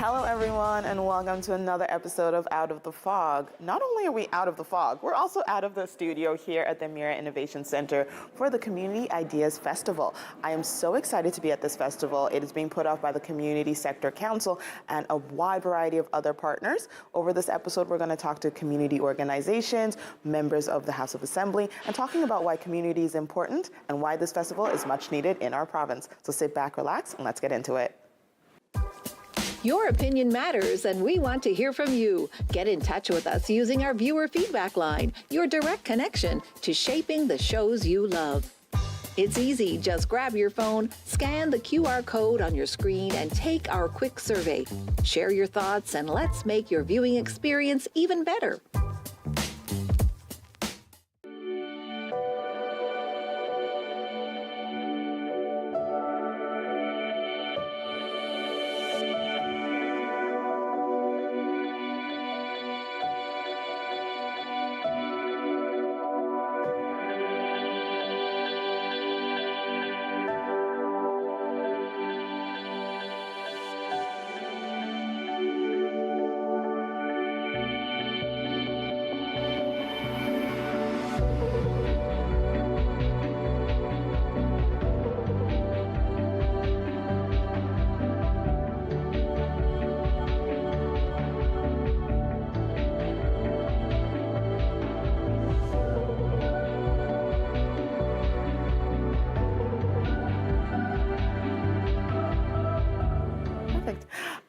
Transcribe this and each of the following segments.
Hello, everyone, and welcome to another episode of Out of the Fog. Not only are we out of the fog, we're also out of the studio here at the Mira Innovation Center for the Community Ideas Festival. I am so excited to be at this festival. It is being put off by the Community Sector Council and a wide variety of other partners. Over this episode, we're going to talk to community organizations, members of the House of Assembly, and talking about why community is important and why this festival is much needed in our province. So sit back, relax, and let's get into it. Your opinion matters, and we want to hear from you. Get in touch with us using our viewer feedback line, your direct connection to shaping the shows you love. It's easy. Just grab your phone, scan the QR code on your screen, and take our quick survey. Share your thoughts, and let's make your viewing experience even better.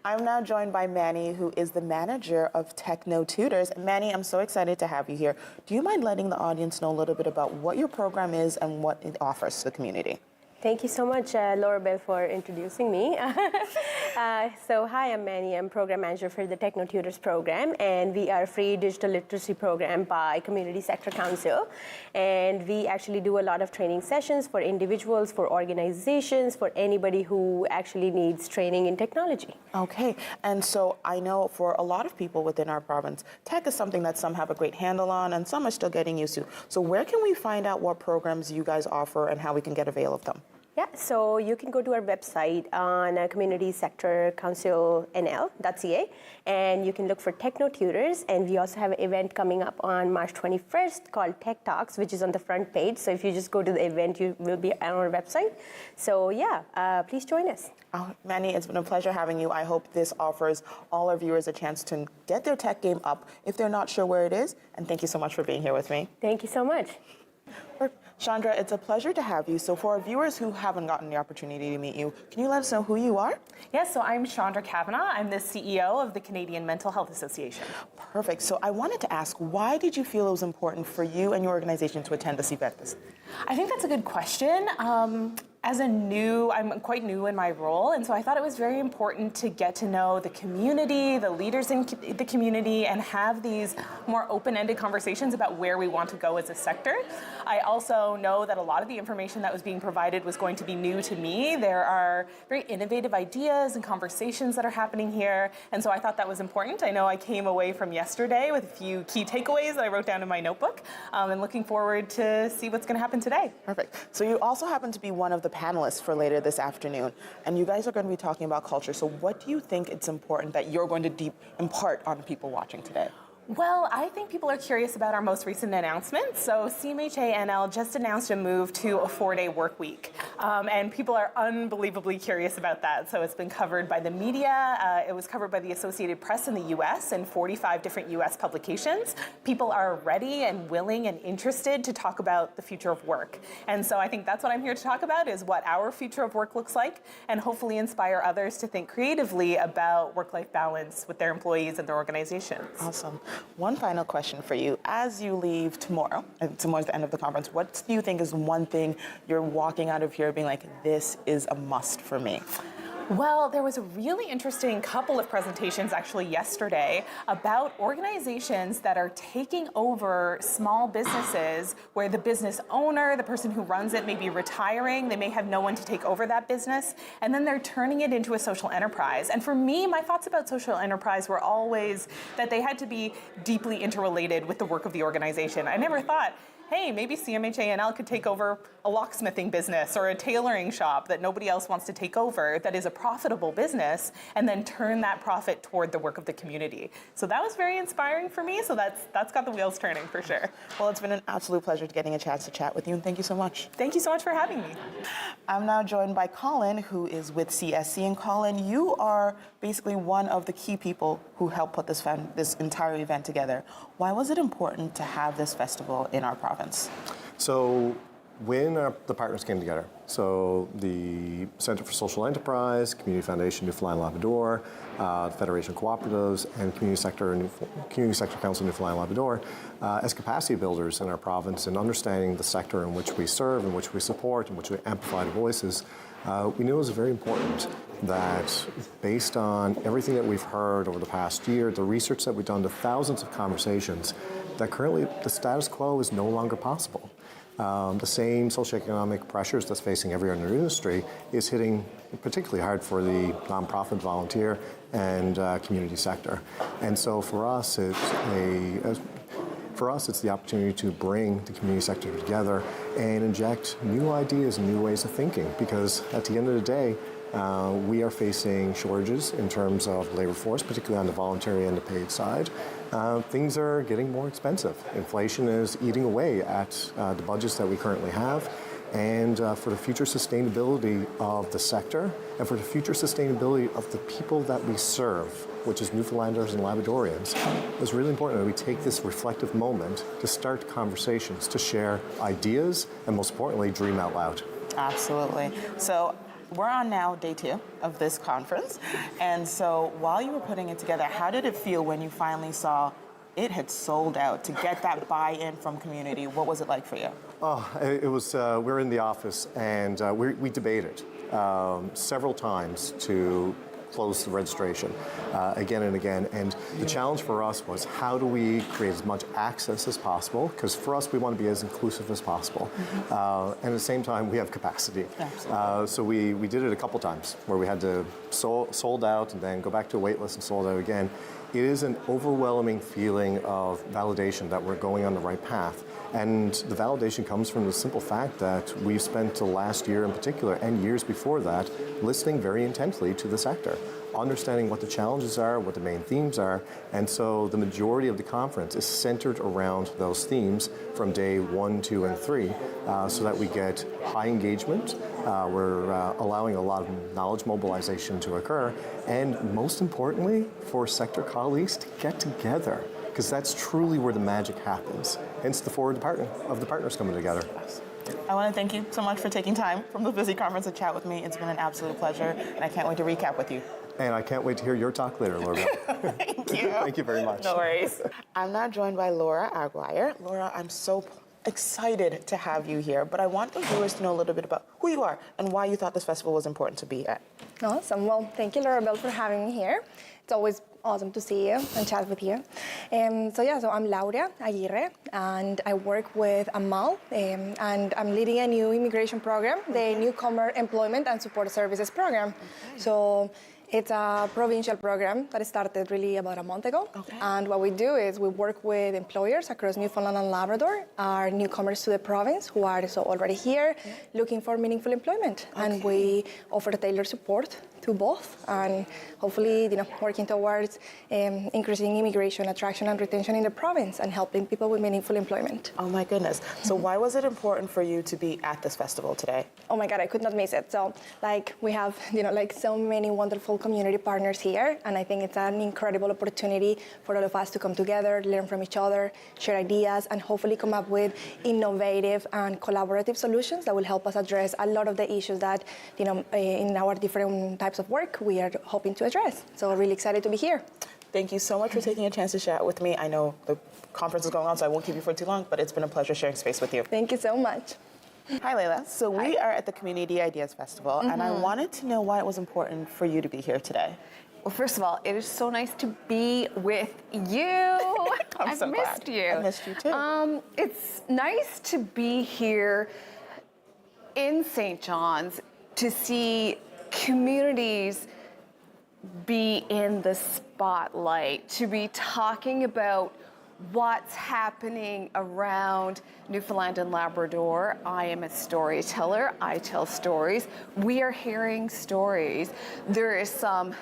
I'm now joined by Manny, who is the manager of Techno Tutors. Manny, I'm so excited to have you here. Do you mind letting the audience know a little bit about what your program is and what it offers to the community? Thank you so much, Laurabel, for introducing me. So hi, I'm Manny. I'm program manager for the Techno Tutors program, and we are a free digital literacy program by Community Sector Council. And we actually do a lot of training sessions for individuals, for organizations, for anybody who actually needs training in technology. Okay, and so I know for a lot of people within our province, tech is something that some have a great handle on and some are still getting used to. So where can we find out what programs you guys offer and how we can get avail of them? Yeah, so you can go to our website on Community Sector Council NL.ca, and you can look for Techno Tutors, and we also have an event coming up on March 21st called Tech Talks, which is on the front page. So if you just go to the event, you will be on our website. So yeah, please join us. Oh, Manny, it's been a pleasure having you. I hope this offers all our viewers a chance to get their tech game up if they're not sure where it is. And thank you so much for being here with me. Thank you so much. Chandra, it's a pleasure to have you. So for our viewers who haven't gotten the opportunity to meet you, can you let us know who you are? Yes, so I'm Chandra Kavanagh. I'm the CEO of the Canadian Mental Health Association. Perfect. So I wanted to ask, why did you feel it was important for you and your organization to attend this event? I think that's a good question. I'm quite new in my role, and so I thought it was very important to get to know the community, the leaders in the community, and have these more open-ended conversations about where we want to go as a sector. I also know that a lot of the information that was being provided was going to be new to me. There are very innovative ideas and conversations that are happening here, and so I thought that was important. I know I came away from yesterday with a few key takeaways that I wrote down in my notebook, and looking forward to see what's going to happen today. Perfect. So you also happen to be one of the panelists for later this afternoon, and you guys are going to be talking about culture. So what do you think it's important that you're going to impart on people watching today? Well, I think people are curious about our most recent announcement. So CMHA NL just announced a move to a 4-day work week. And people are unbelievably curious about that. So it's been covered by the media. It was covered by the Associated Press in the US and 45 different US publications. People are ready and willing and interested to talk about the future of work. And so I think that's what I'm here to talk about, is what our future of work looks like, and hopefully inspire others to think creatively about work-life balance with their employees and their organizations. Awesome. One final question for you. As you leave tomorrow, and tomorrow's the end of the conference, what do you think is one thing you're walking out of here being like, this is a must for me? Well, there was a really interesting couple of presentations actually yesterday about organizations that are taking over small businesses where the business owner, the person who runs it, may be retiring. They may have no one to take over that business, and then they're turning it into a social enterprise. And for me, my thoughts about social enterprise were always that they had to be deeply interrelated with the work of the organization. I never thought hey, maybe CMHA&L could take over a locksmithing business or a tailoring shop that nobody else wants to take over that is a profitable business, and then turn that profit toward the work of the community. So that was very inspiring for me, so that's got the wheels turning for sure. Well, it's been an absolute pleasure getting a chance to chat with you, and thank you so much. Thank you so much for having me. I'm now joined by Colin, who is with CSC. And Colin, you are basically one of the key people who helped put this entire event together. Why was it important to have this festival in our province? So when the partners came together, so the Centre for Social Enterprise, Community Foundation Newfoundland Labrador, Federation of Cooperatives, and Community Sector Council Newfoundland Labrador, as capacity builders in our province and understanding the sector in which we serve, in which we support, in which we amplify the voices, we knew it was very important that based on everything that we've heard over the past year, the research that we've done, the thousands of conversations, that currently the status quo is no longer possible. The same socioeconomic pressures that's facing every other industry is hitting particularly hard for the nonprofit, volunteer, and community sector. And so for us, it's the opportunity to bring the community sector together and inject new ideas and new ways of thinking, because at the end of the day, we are facing shortages in terms of labor force, particularly on the voluntary and the paid side. Things are getting more expensive. Inflation is eating away at the budgets that we currently have. And for the future sustainability of the sector and for the future sustainability of the people that we serve, which is Newfoundlanders and Labradorians, it's really important that we take this reflective moment to start conversations, to share ideas, and most importantly, dream out loud. Absolutely. So we're on now day 2 of this conference. And so while you were putting it together, how did it feel when you finally saw it had sold out, to get that buy-in from community? What was it like for you? Oh, it was, we're in the office and we debated several times to close the registration again and again. And the challenge for us was, how do we create as much access as possible? Because for us, we want to be as inclusive as possible. And at the same time, we have capacity. So we did it a couple times where we had to sold out and then go back to a wait list and sold out again. It is an overwhelming feeling of validation that we're going on the right path. And the validation comes from the simple fact that we've spent the last year in particular, and years before that, listening very intently to the sector, understanding what the challenges are, what the main themes are. And so the majority of the conference is centered around those themes from day 1, 2, and 3, so that we get high engagement. We're allowing a lot of knowledge mobilization to occur, and most importantly, for sector colleagues to get together, because that's truly where the magic happens. Hence the forward of the partners coming together. I want to thank you so much for taking time from the busy conference to chat with me. It's been an absolute pleasure, and I can't wait to recap with you. And I can't wait to hear your talk later, Laurabel. Thank you. Thank you very much. No worries. I'm now joined by Laura Aguirre. Laura, I'm so excited to have you here, but I want the viewers to know a little bit about who you are and why you thought this festival was important to be at. Awesome. Well, thank you, Laurabel, for having me here. It's always awesome to see you and chat with you. So I'm Laura Aguirre, and I work with AMAL, and I'm leading a new immigration program, the Newcomer Employment and Support Services Program. Okay. So it's a provincial program that started really about a month ago. Okay. And what we do is we work with employers across Newfoundland and Labrador, are newcomers to the province who are so already here looking for meaningful employment. Okay. And we offer tailored support to both, and hopefully, working towards increasing immigration attraction and retention in the province and helping people with meaningful employment. Oh my goodness. So why was it important for you to be at this festival today? Oh my God, I could not miss it. So we have, so many wonderful community partners here, and I think it's an incredible opportunity for all of us to come together, learn from each other, share ideas, and hopefully come up with innovative and collaborative solutions that will help us address a lot of the issues that, in our different types of work we are hoping to address. So really excited to be here. Thank you so much for taking a chance to chat with me. I know the conference is going on, so I won't keep you for too long, but it's been a pleasure sharing space with you. Thank you so much. Hi, Layla. So we are at the Community Ideas Festival, and I wanted to know why it was important for you to be here today. Well, first of all, it is so nice to be with you. I've so missed glad. you. I missed you too. It's nice to be here in St. John's to see communities be in the spotlight, to be talking about what's happening around Newfoundland and Labrador. I am a storyteller. I tell stories. We are hearing stories. There is some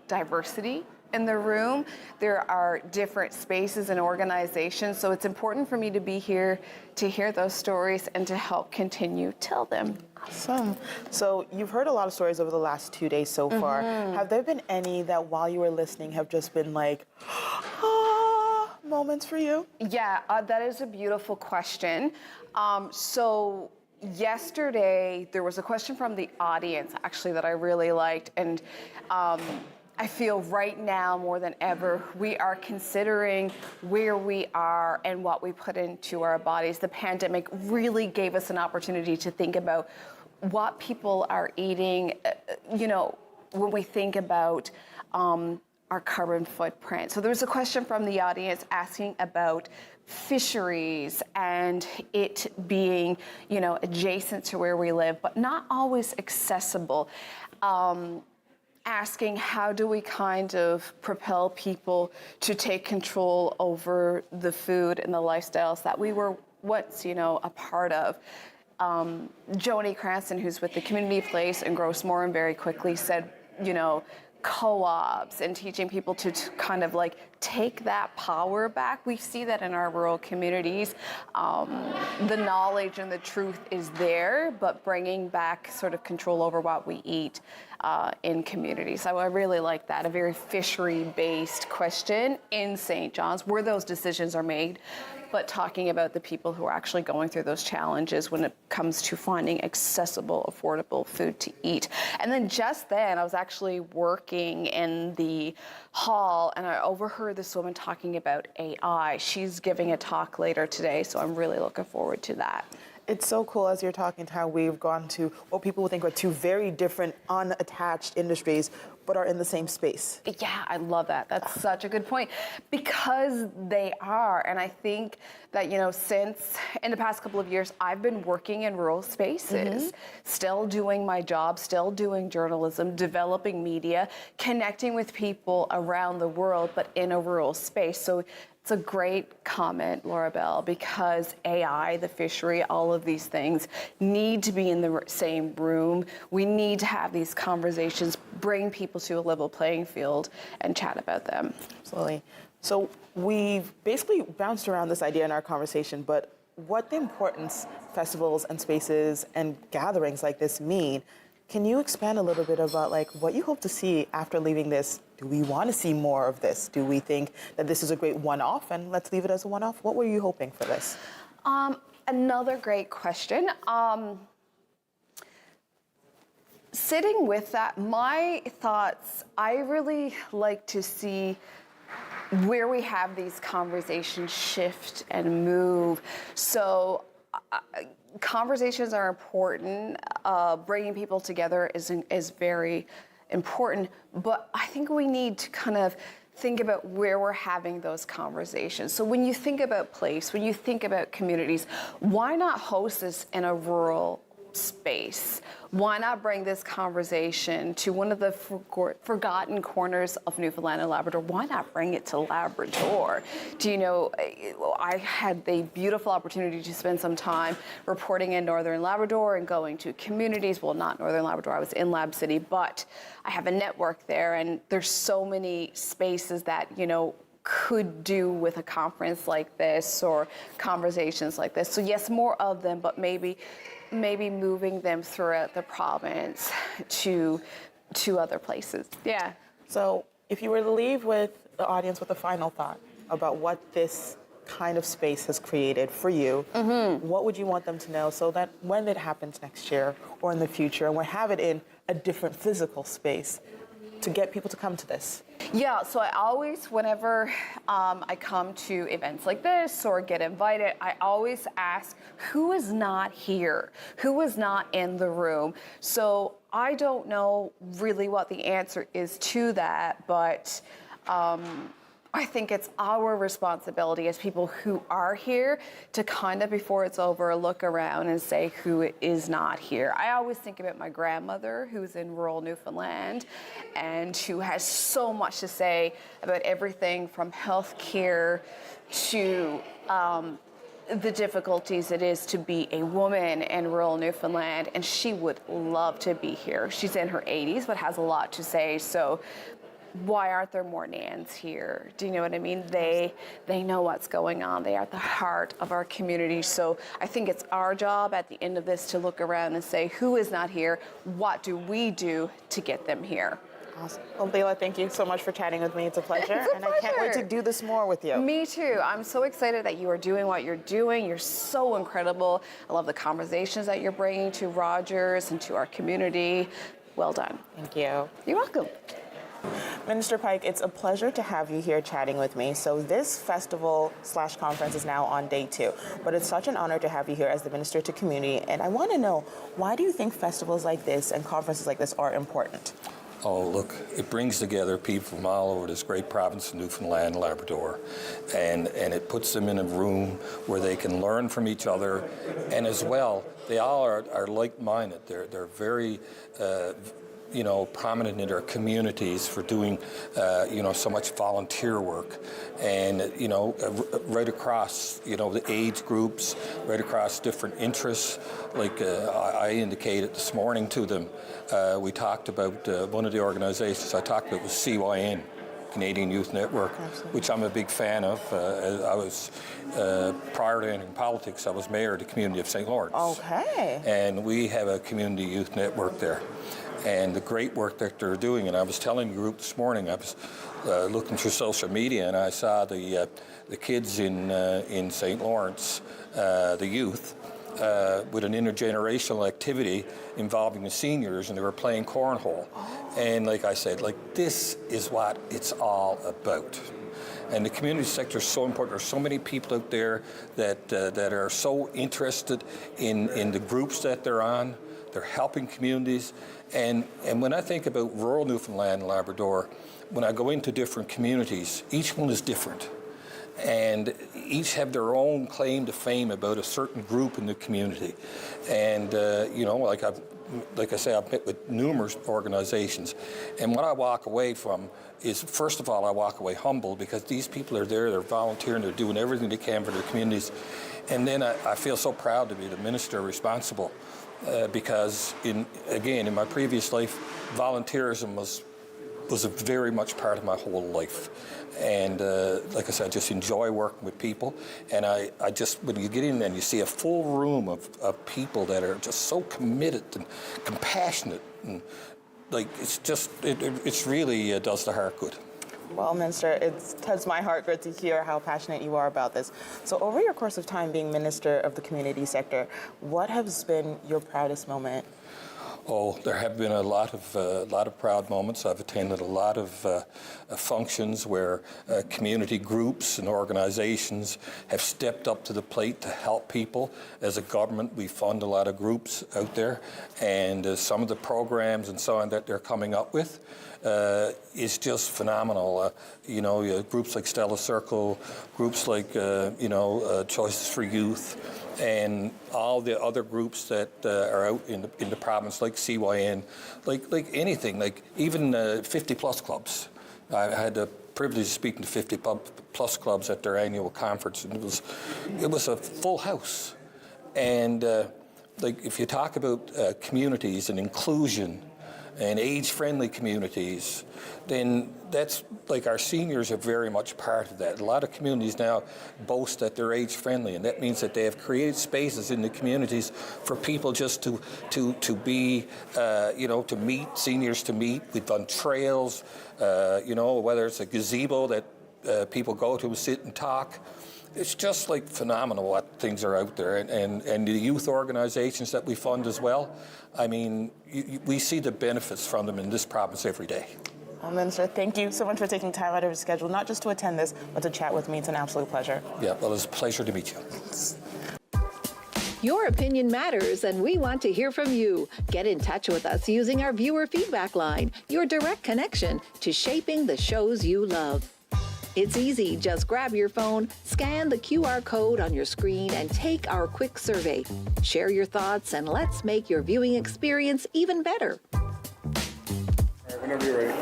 diversity in the room. There are different spaces and organizations, so it's important for me to be here to hear those stories and to help continue tell them. Awesome. So you've heard a lot of stories over the last 2 days so far. Have there been any that while you were listening have just been like, ah, moments for you? Yeah, that is a beautiful question. So yesterday, there was a question from the audience, actually, that I really liked. And I feel right now, more than ever, we are considering where we are and what we put into our bodies. The pandemic really gave us an opportunity to think about what people are eating, when we think about our carbon footprint. So there was a question from the audience asking about fisheries and it being, adjacent to where we live, but not always accessible. Asking how do we kind of propel people to take control over the food and the lifestyles that we were once, a part of. Joni Cranston, who's with the Community Place and Gross Morin very quickly said, co-ops and teaching people to kind of like take that power back. We see that in our rural communities. The knowledge and the truth is there, but bringing back sort of control over what we eat in communities. So I really like that, a very fishery-based question in St. John's, where those decisions are made, but talking about the people who are actually going through those challenges when it comes to finding accessible, affordable food to eat. And then just then, I was actually working in the hall and I overheard this woman talking about AI. She's giving a talk later today, so I'm really looking forward to that. It's so cool as you're talking to how we've gone to what people would think are two very different unattached industries, but are in the same space. Yeah, I love that. That's such a good point because they are. And I think that, since in the past couple of years, I've been working in rural spaces, still doing my job, still doing journalism, developing media, connecting with people around the world, but in a rural space. So it's a great comment, Laurabel, because AI, the fishery, all of these things need to be in the same room. We need to have these conversations, bring people to a level playing field and chat about them. Absolutely. So we've basically bounced around this idea in our conversation, but what the importance festivals and spaces and gatherings like this mean. Can you expand a little bit about what you hope to see after leaving this? Do we want to see more of this? Do we think that this is a great one-off and let's leave it as a one-off? What were you hoping for this? Another great question. Sitting with that, my thoughts, I really like to see where we have these conversations shift and move. So conversations are important. Bringing people together is very important. But I think we need to kind of think about where we're having those conversations. So when you think about place, when you think about communities, why not host this in a rural space? Why not bring this conversation to one of the forgotten corners of Newfoundland and Labrador? Why not bring it to Labrador? I had the beautiful opportunity to spend some time reporting in Northern Labrador and going to communities. Well, not Northern Labrador, I was in Lab City, but I have a network there and there's so many spaces that, could do with a conference like this or conversations like this. So yes, more of them, but maybe moving them throughout the province to other places. Yeah. So if you were to leave with the audience with a final thought about what this kind of space has created for you, what would you want them to know so that when it happens next year or in the future, and we'll have it in a different physical space, to get people to come to this? Yeah, so I always, whenever I come to events like this or get invited, I always ask, who is not here? Who is not in the room? So I don't know really what the answer is to that, but I think it's our responsibility as people who are here to kind of, before it's over, look around and say who is not here. I always think about my grandmother, who's in rural Newfoundland, and who has so much to say about everything from healthcare to the difficulties it is to be a woman in rural Newfoundland, and she would love to be here. She's in her 80s, but has a lot to say. So why aren't there more Nans here? Do you know what I mean? They know what's going on. They are at the heart of our community. So I think it's our job at the end of this to look around and say, who is not here? What do we do to get them here? Awesome. Well, Bela, thank you so much for chatting with me. It's a pleasure. It's a and I can't wait to pleasure. do this more with you. Me too. I'm so excited that you are doing what you're doing. You're so incredible. I love the conversations that you're bringing to Rogers and to our community. Well done. Thank you. You're welcome. Minister Pike, it's a pleasure to have you here chatting with me. So this festival/conference is now on day 2, but it's such an honor to have you here as the Minister to Community. And I want to know, why do you think festivals like this and conferences like this are important? Oh, look, it brings together people from all over this great province of Newfoundland and Labrador, and it puts them in a room where they can learn from each other, and as well, they all are like-minded. They're very prominent in their communities for doing, so much volunteer work. And, right across, the age groups, right across different interests. Like I indicated this morning to them, we talked about one of the organizations I talked about was CYN, Canadian Youth Network, which I'm a big fan of. I was, prior to entering politics, I was mayor of the community of St. Lawrence. Okay. And we have a community youth network there. And the great work that they're doing, and I was telling the group this morning, I was looking through social media, and I saw the kids in St. Lawrence, the youth, with an intergenerational activity involving the seniors, and they were playing cornhole. And like I said, this is what it's all about. And the community sector is so important. There's so many people out there that are so interested in the groups that they're on. They're helping communities. And when I think about rural Newfoundland and Labrador, when I go into different communities, each one is different. And each have their own claim to fame about a certain group in the community. And, like I say, I've met with numerous organizations. And what I walk away from is, first of all, I walk away humbled because these people are there, they're volunteering, they're doing everything they can for their communities. And then I feel so proud to be the minister responsible. Because in my previous life, volunteerism was a very much part of my whole life. And like I said, I just enjoy working with people. And I just, when you get in there and you see a full room of people that are just so committed and compassionate, and it's really does the heart good. Well, Minister, it's touched my heart good to hear how passionate you are about this. So over your course of time being Minister of the Community Sector, what has been your proudest moment? Oh, there have been a lot of proud moments. I've attended a lot of functions where community groups and organizations have stepped up to the plate to help people. As a government, we fund a lot of groups out there, and some of the programs and so on that they're coming up with is just phenomenal. Groups like Stella Circle, groups like Choices for Youth, and all the other groups that are out in the province, like CYN, like anything, like even 50-plus clubs. I had the privilege of speaking to 50-plus clubs at their annual conference, and it was a full house. And if you talk about communities and inclusion and age-friendly communities, then that's like our seniors are very much part of that. A lot of communities now boast that they're age-friendly, and that means that they have created spaces in the communities for people just to be, to meet, seniors to meet. We've done trails, whether it's a gazebo that people go to sit and talk. It's just phenomenal what things are out there, and the youth organizations that we fund as well. I mean, we see the benefits from them in this province every day. Well, Minister, thank you so much for taking time out of your schedule, not just to attend this, but to chat with me. It's an absolute pleasure. Yeah, well, it's a pleasure to meet you. Your opinion matters, and we want to hear from you. Get in touch with us using our viewer feedback line, your direct connection to shaping the shows you love. It's easy. Just grab your phone, scan the QR code on your screen, and take our quick survey. Share your thoughts, and let's make your viewing experience even better. Whenever you're ready.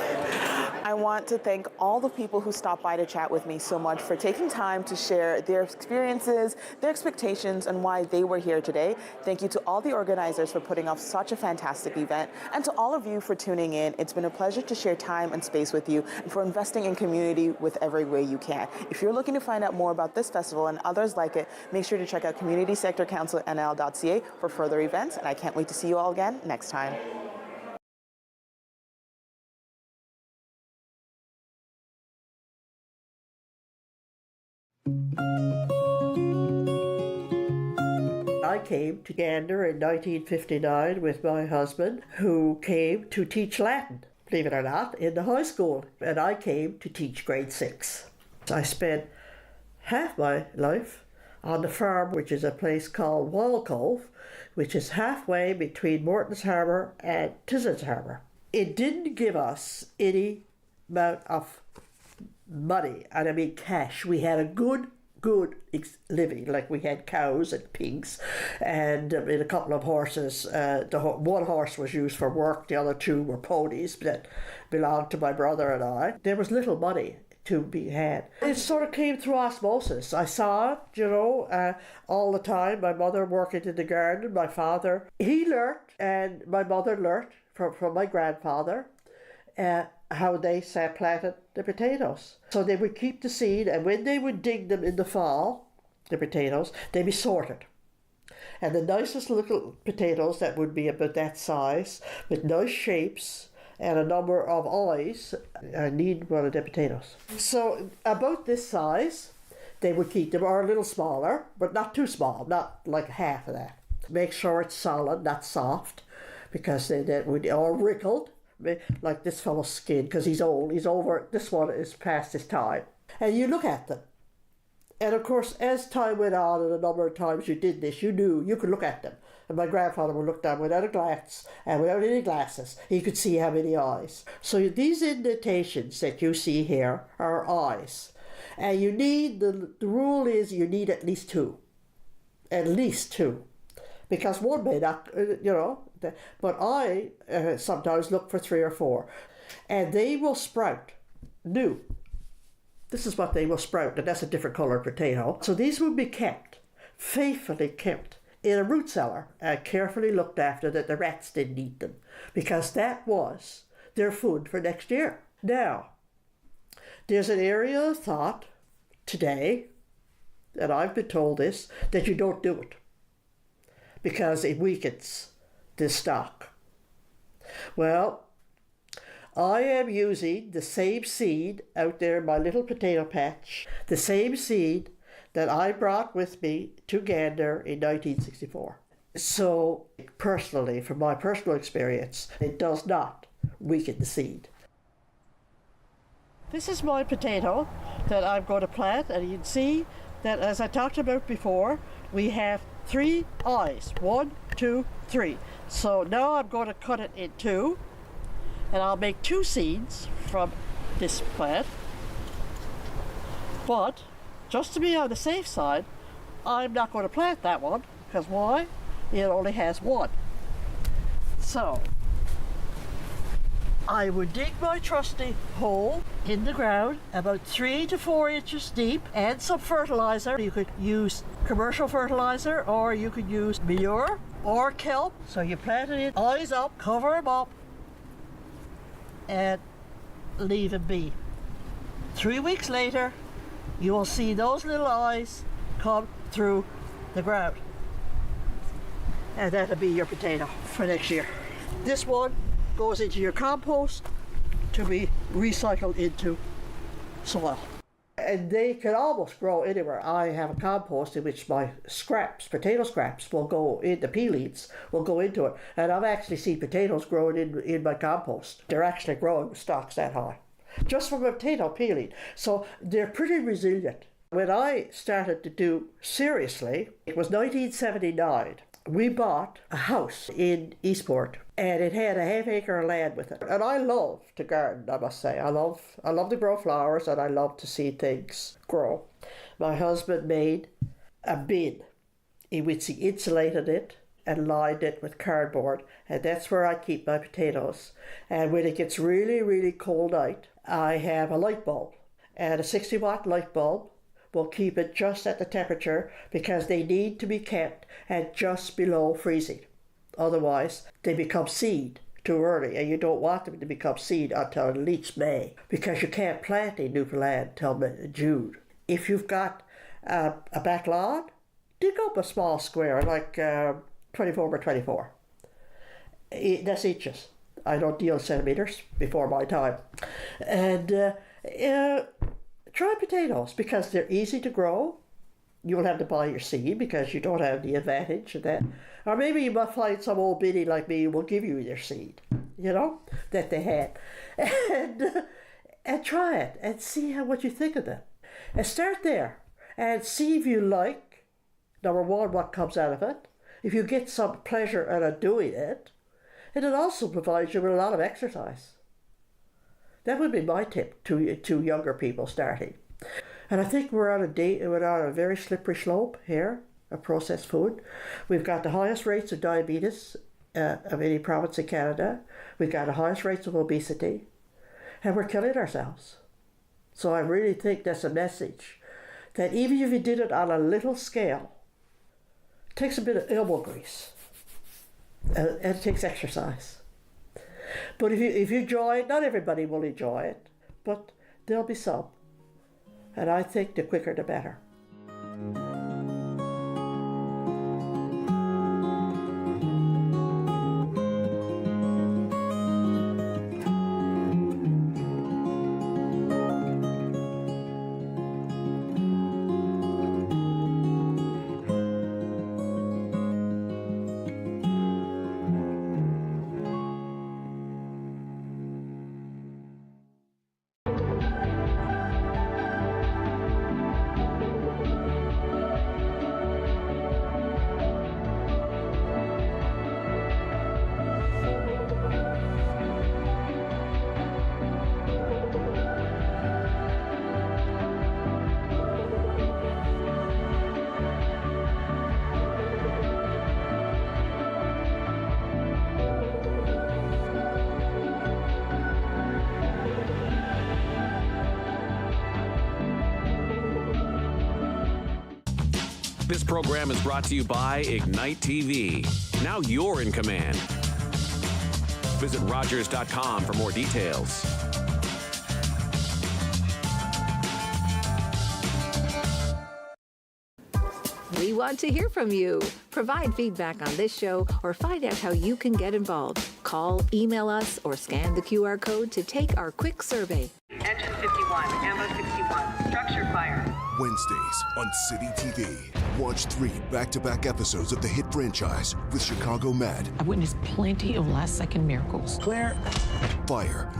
I want to thank all the people who stopped by to chat with me so much for taking time to share their experiences, their expectations, and why they were here today. Thank you to all the organizers for putting off such a fantastic event, and to all of you for tuning in. It's been a pleasure to share time and space with you, and for investing in community with every way you can. If you're looking to find out more about this festival and others like it, make sure to check out communitysectorcouncilnl.ca for further events, and I can't wait to see you all again next time. I came to Gander in 1959 with my husband, who came to teach Latin, believe it or not, in the high school. And I came to teach grade 6. I spent half my life on the farm, which is a place called Wall Cove, which is halfway between Morton's Harbour and Tizard's Harbour. It didn't give us any amount of money, and I mean cash. We had a good living. Like, we had cows and pigs and a couple of horses. One horse was used for work, the other two were ponies that belonged to my brother and I. There was little money to be had. It sort of came through osmosis. I saw it, all the time. My mother working in the garden, my father, he learnt, and my mother learnt from my grandfather how they planted the potatoes. So they would keep the seed, and when they would dig them in the fall, the potatoes, they'd be sorted. And the nicest little potatoes that would be about that size, with nice shapes and a number of eyes, need one of the potatoes. So about this size, they would keep them, or a little smaller, but not too small, not like half of that. Make sure it's solid, not soft, because they would, or wrinkled, like this fellow's skin, because he's old, he's over, this one is past his time. And you look at them. And of course, as time went on, and a number of times you did this, you knew, you could look at them. And my grandfather would look down without a glass, and without any glasses, he could see how many eyes. So these indentations that you see here are eyes. And you need, the rule is you need at least two. At least two. Because one may not, but I sometimes look for 3 or 4. And they will sprout new. This is what they will sprout, and that's a different coloured potato. So these will be kept, faithfully kept, in a root cellar, and carefully looked after that the rats didn't eat them, because that was their food for next year. Now, there's an area of thought today, and I've been told this, that you don't do it, because it weakens the stock. Well, I am using the same seed out there in my little potato patch, the same seed that I brought with me to Gander in 1964. So personally, from my personal experience, it does not weaken the seed. This is my potato that I'm going to plant, and you can see that, as I talked about before, we have 3 eyes. 1, 2, 3. So now I'm going to cut it in 2, and I'll make 2 seeds from this plant. But just to be on the safe side, I'm not going to plant that one, because why? It only has 1. So I would dig my trusty hole in the ground about 3 to 4 inches deep, and some fertilizer. You could use commercial fertilizer, or you could use manure or kelp. So you plant it in, eyes up, cover them up, and leave them be. 3 weeks later, you will see those little eyes come through the ground. And that'll be your potato for next year. This one goes into your compost to be recycled into soil. And they can almost grow anywhere. I have a compost in which my scraps, potato scraps, will go in, the peelings will go into it. And I've actually seen potatoes growing in my compost. They're actually growing with stalks that high, just from a potato peeling. So they're pretty resilient. When I started to do seriously, it was 1979. We bought a house in Eastport, and it had a half acre of land with it. And I love to garden, I must say. I love to grow flowers, and I love to see things grow. My husband made a bin in which he insulated it and lined it with cardboard, and that's where I keep my potatoes. And when it gets really, really cold out, I have a light bulb, and a 60-watt light bulb will keep it just at the temperature, because they need to be kept at just below freezing. Otherwise, they become seed too early, and you don't want them to become seed until at least May, because you can't plant in Newfoundland till June. If you've got a back lawn, dig up a small square, like 24 by 24. That's inches. I don't deal in centimeters before my time. And try potatoes, because they're easy to grow. You'll have to buy your seed because you don't have the advantage of that. Or maybe you might find some old biddy like me who will give you their seed, that they had. And try it and see what you think of them. And start there and see if you like, number one, what comes out of it, if you get some pleasure out of doing it, and it also provides you with a lot of exercise. That would be my tip to younger people starting. And I think we're on a very slippery slope here of processed food. We've got the highest rates of diabetes of any province in Canada. We've got the highest rates of obesity, and we're killing ourselves. So I really think that's a message that even if you did it on a little scale, it takes a bit of elbow grease, and it takes exercise. But if you enjoy it, not everybody will enjoy it, but there'll be some. And I think the quicker the better. This program is brought to you by Ignite TV. Now you're in command. Visit Rogers.com for more details. We want to hear from you. Provide feedback on this show or find out how you can get involved. Call, email us, or scan the QR code to take our quick survey. Engine 51, Ammo 61, structure fire. Wednesdays on City TV. Watch 3 back-to-back episodes of the hit franchise with Chicago Med. I witnessed plenty of last-second miracles. Clear. Fire.